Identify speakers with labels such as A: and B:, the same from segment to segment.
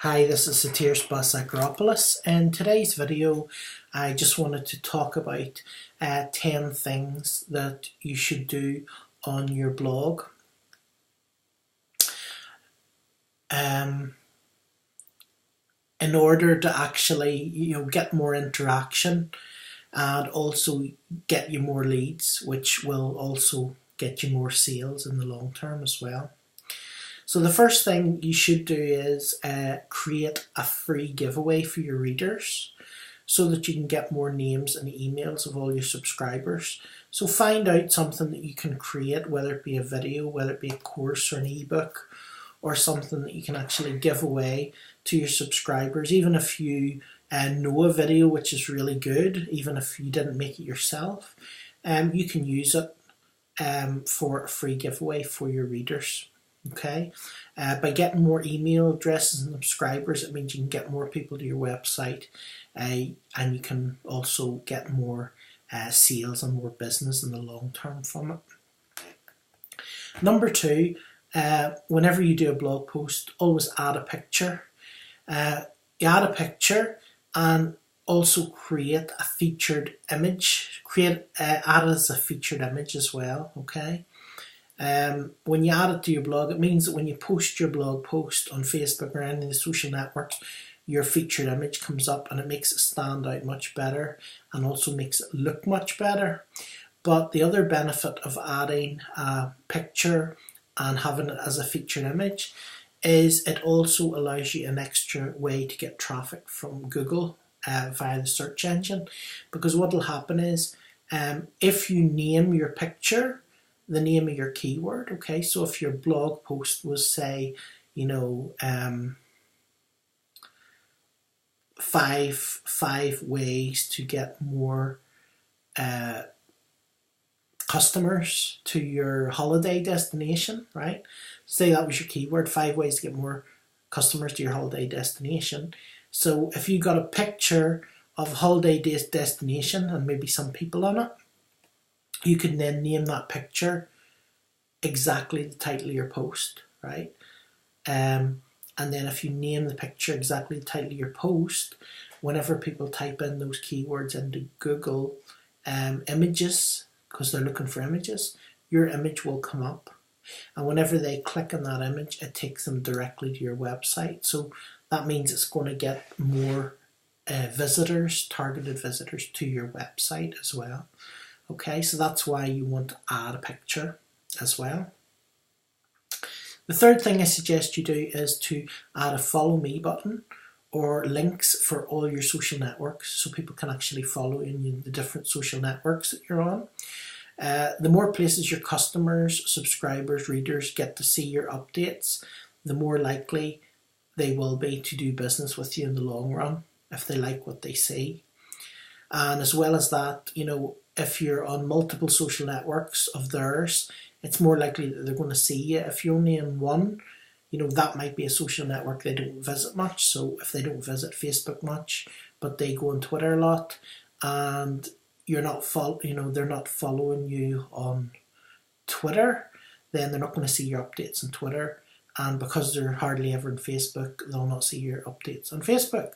A: Hi, this is Satirs Basagropoulos. In today's video, I just wanted to talk about 10 things that you should do on your blog. In order to actually get more interaction and also get you more leads, which will also get you more sales in the long term as well. So the first thing you should do is create a free giveaway for your readers so that you can get more names and emails of all your subscribers. So find out something that you can create, whether it be a video, whether it be a course or an ebook, or something that you can actually give away to your subscribers. Even if you know a video which is really good, even if you didn't make it yourself, you can use it for a free giveaway for your readers. Okay, by getting more email addresses and subscribers, it means you can get more people to your website, and you can also get more sales and more business in the long term from it. Number two, whenever you do a blog post, always add a picture. You add a picture and also create a featured image. Add it as a featured image as well. Okay. When you add it to your blog, it means that when you post your blog post on Facebook or any of the social networks, your featured image comes up and it makes it stand out much better and also makes it look much better. But the other benefit of adding a picture and having it as a featured image is it also allows you an extra way to get traffic from Google via the search engine. Because what will happen is if you name your picture the name of your keyword, okay, so if your blog post was, say, five ways to get more customers to your holiday destination, right? Say that was your keyword, 5 ways to get more customers to your holiday destination. So if you got a picture of a holiday destination and maybe some people on it, you can then name that picture exactly the title of your post, right? And then if you name the picture exactly the title of your post, whenever people type in those keywords into Google images, because they're looking for images, your image will come up. And whenever they click on that image, it takes them directly to your website. So that means it's going to get more visitors, targeted visitors to your website as well. Okay, so that's why you want to add a picture as well. The third thing I suggest you do is to add a follow me button or links for all your social networks so people can actually follow in the different social networks that you're on. The more places your customers, subscribers, readers get to see your updates, the more likely they will be to do business with you in the long run if they like what they see. And as well as that, if you're on multiple social networks of theirs, it's more likely that they're going to see you. If you're only in one, that might be a social network they don't visit much. So if they don't visit Facebook much, but they go on Twitter a lot, and they're not following you on Twitter, then they're not going to see your updates on Twitter. And because they're hardly ever on Facebook, they'll not see your updates on Facebook.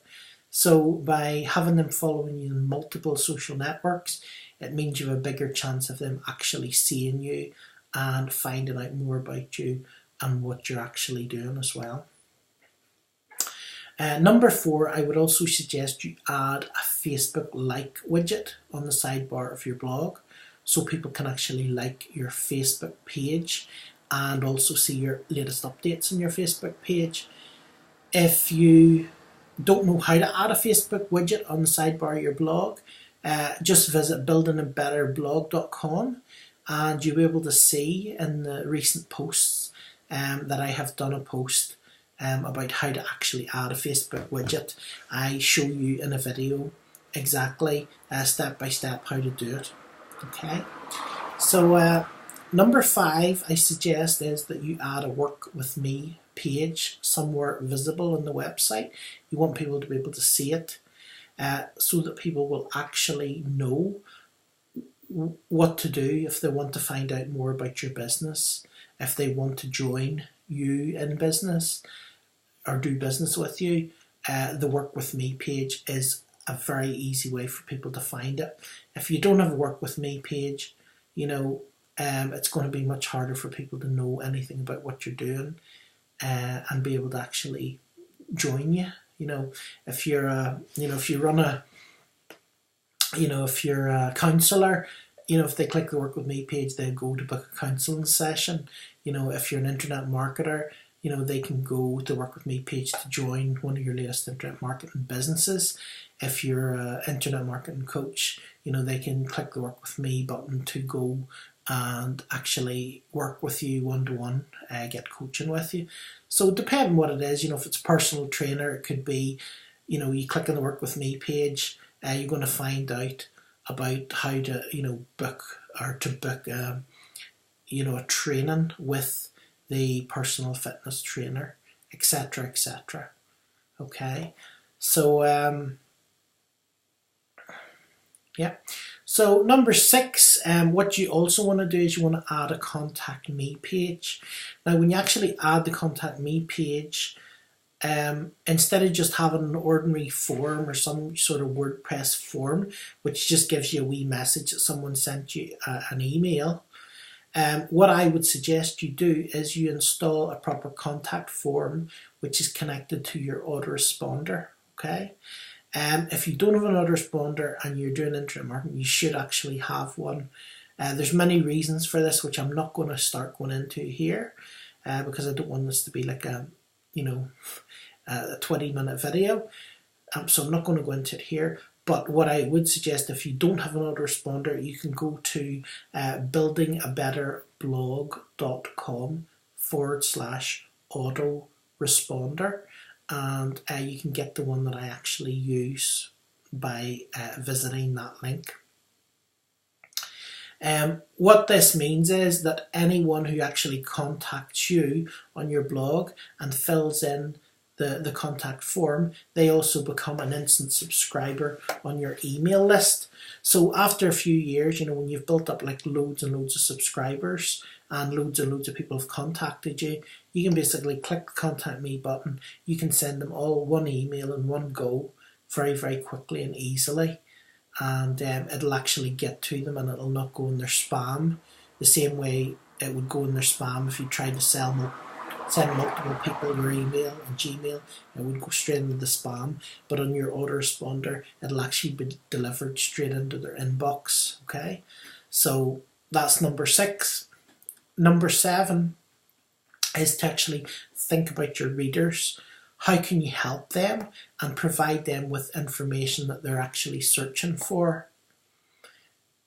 A: So by having them following you in multiple social networks, it means you have a bigger chance of them actually seeing you and finding out more about you and what you're actually doing as well. Number 4, I would also suggest you add a Facebook like widget on the sidebar of your blog so people can actually like your Facebook page and also see your latest updates on your Facebook page. If you don't know how to add a Facebook widget on the sidebar of your blog, just visit buildingabetterblog.com and you'll be able to see in the recent posts that I have done a post about how to actually add a Facebook widget. I show you in a video exactly step by step how to do it. Okay, so number 5 I suggest is that you add a work with me page somewhere visible on the website. You want people to be able to see it so that people will actually know what to do if they want to find out more about your business, if they want to join you in business. or do business with you, the Work With Me page is a very easy way for people to find it. If you don't have a Work With Me page, it's going to be much harder for people to know anything about what you're doing and be able to actually join you. If you're a counsellor, if they click the Work With Me page, they'll go to book a counselling session. If you're an internet marketer, they can go to the Work With Me page to join one of your latest internet marketing businesses. If you're an internet marketing coach, they can click the Work With Me button to go and actually work with you one-to-one, get coaching with you. So depending what it is, if it's personal trainer, it could be, you click on the Work With Me page, you're going to find out about how to, book a training with the personal fitness trainer, etc., etc. Okay, so yeah. So number 6, what you also want to do is you want to add a Contact Me page. Now, when you actually add the Contact Me page, instead of just having an ordinary form or some sort of WordPress form, which just gives you a wee message that someone sent you an email, what I would suggest you do is you install a proper contact form which is connected to your autoresponder. Okay. If you don't have an autoresponder and you're doing internet marketing, you should actually have one. There's many reasons for this, which I'm not going to start going into here, because I don't want this to be like a 20-minute video. So I'm not going to go into it here. But what I would suggest, if you don't have an autoresponder, you can go to buildingabetterblog.com/autoresponder. And you can get the one that I actually use by visiting that link. What this means is that anyone who actually contacts you on your blog and fills in the contact form, they also become an instant subscriber on your email list. So after a few years, when you've built up like loads and loads of subscribers and loads of people have contacted you, you can basically click the Contact Me button. You can send them all one email in one go very, very quickly and easily. And it'll actually get to them and it'll not go in their spam the same way it would go in their spam if you tried to send multiple people your email and Gmail. It would go straight into the spam. But on your autoresponder, it'll actually be delivered straight into their inbox. Okay, so that's number 6. Number 7 is to actually think about your readers. How can you help them and provide them with information that they're actually searching for?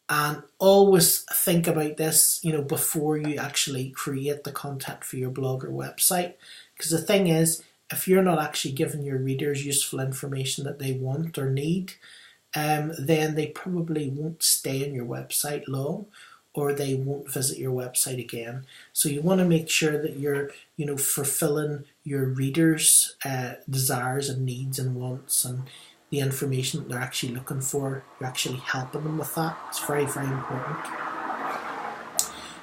A: And always think about this, before you actually create the content for your blog or website. Because the thing is, if you're not actually giving your readers useful information that they want or need, then they probably won't stay on your website long, or they won't visit your website again. So you want to make sure that you're, fulfilling your readers' desires and needs and wants and the information that they're actually looking for. You're actually helping them with that. It's very, very important.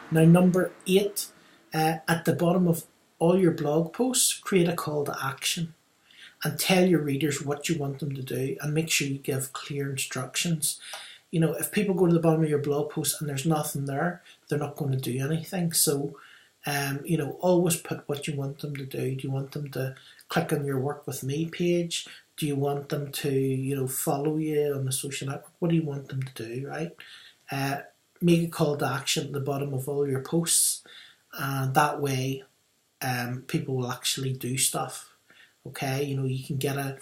A: Now, number 8, at the bottom of all your blog posts, create a call to action and tell your readers what you want them to do, and make sure you give clear instructions. If people go to the bottom of your blog post and there's nothing there, they're not going to do anything. So, always put what you want them to do. Do you want them to click on your Work With Me page? Do you want them to, follow you on the social network? What do you want them to do, right? Make a call to action at the bottom of all your posts. And that way, people will actually do stuff. Okay, you can get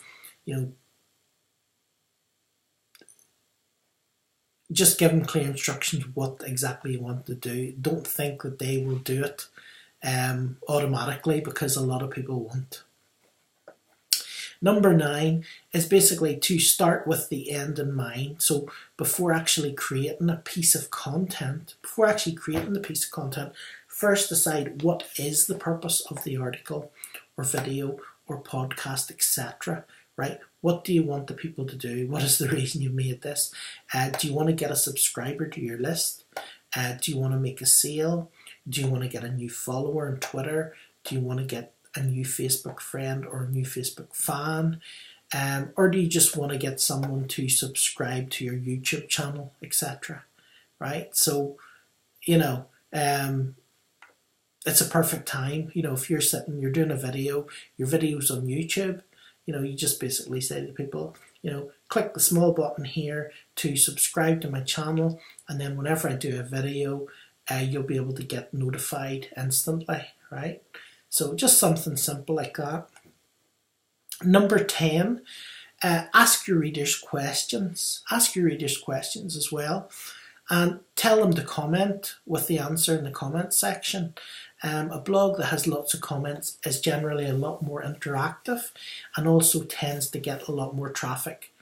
A: just give them clear instructions what exactly you want to do. Don't think that they will do it automatically, because a lot of people won't. Number 9 is basically to start with the end in mind. So before actually creating the piece of content, first decide what is the purpose of the article or video or podcast, etc. Right? What do you want the people to do? What is the reason you made this? Do you want to get a subscriber to your list? Do you want to make a sale? Do you want to get a new follower on Twitter? Do you want to get a new Facebook friend or a new Facebook fan? Or do you just want to get someone to subscribe to your YouTube channel, etc.? Right? So, it's a perfect time. If you're doing a video, your video's on YouTube, you just basically say to people, click the small button here to subscribe to my channel, and then whenever I do a video, you'll be able to get notified instantly, right? So just something simple like that. Number 10, ask your readers questions. Ask your readers questions as well, and tell them to comment with the answer in the comment section. A blog that has lots of comments is generally a lot more interactive and also tends to get a lot more traffic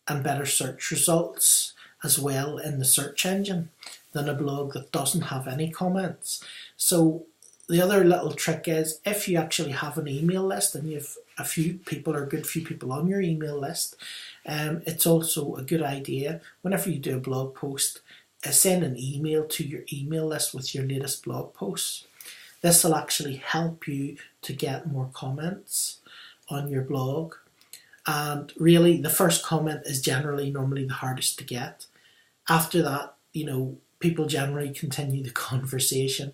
A: and better search results as well in the search engine than a blog that doesn't have any comments. So the other little trick is, if you actually have an email list and you have a few people or a good few people on your email list, it's also a good idea whenever you do a blog post, send an email to your email list with your latest blog posts. This will actually help you to get more comments on your blog. And really, the first comment is normally the hardest to get. After that, people generally continue the conversation.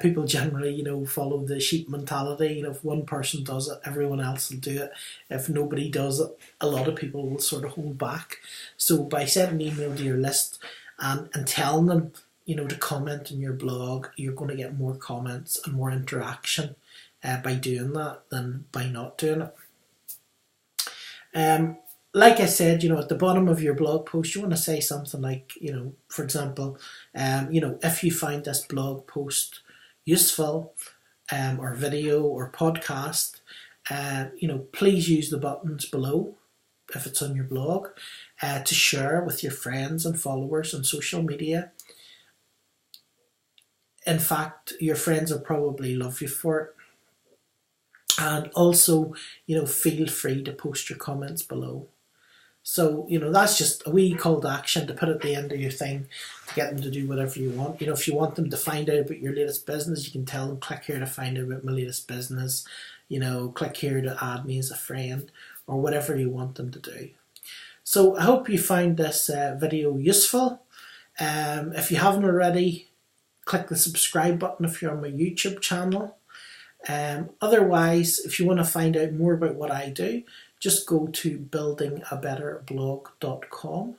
A: People generally, follow the sheep mentality. If one person does it, everyone else will do it. If nobody does it, a lot of people will sort of hold back. So by sending an email to your list and telling them, to comment on your blog, you're going to get more comments and more interaction by doing that than by not doing it. Like I said, at the bottom of your blog post, you want to say something like, for example, if you find this blog post useful, or video or podcast, please use the buttons below, if it's on your blog, to share with your friends and followers on social media. In fact, your friends will probably love you for it. And also, feel free to post your comments below. So, that's just a wee call to action to put at the end of your thing to get them to do whatever you want. If you want them to find out about your latest business, you can tell them, click here to find out about my latest business. Click here to add me as a friend, or whatever you want them to do. So I hope you find this video useful. If you haven't already, click the subscribe button if you're on my YouTube channel. Otherwise, if you want to find out more about what I do, just go to buildingabetterblog.com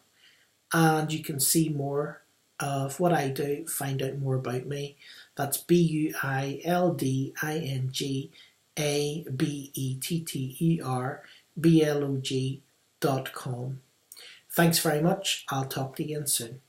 A: and you can see more of what I do, find out more about me. That's buildingabetterblog.com. Thanks very much. I'll talk to you again soon.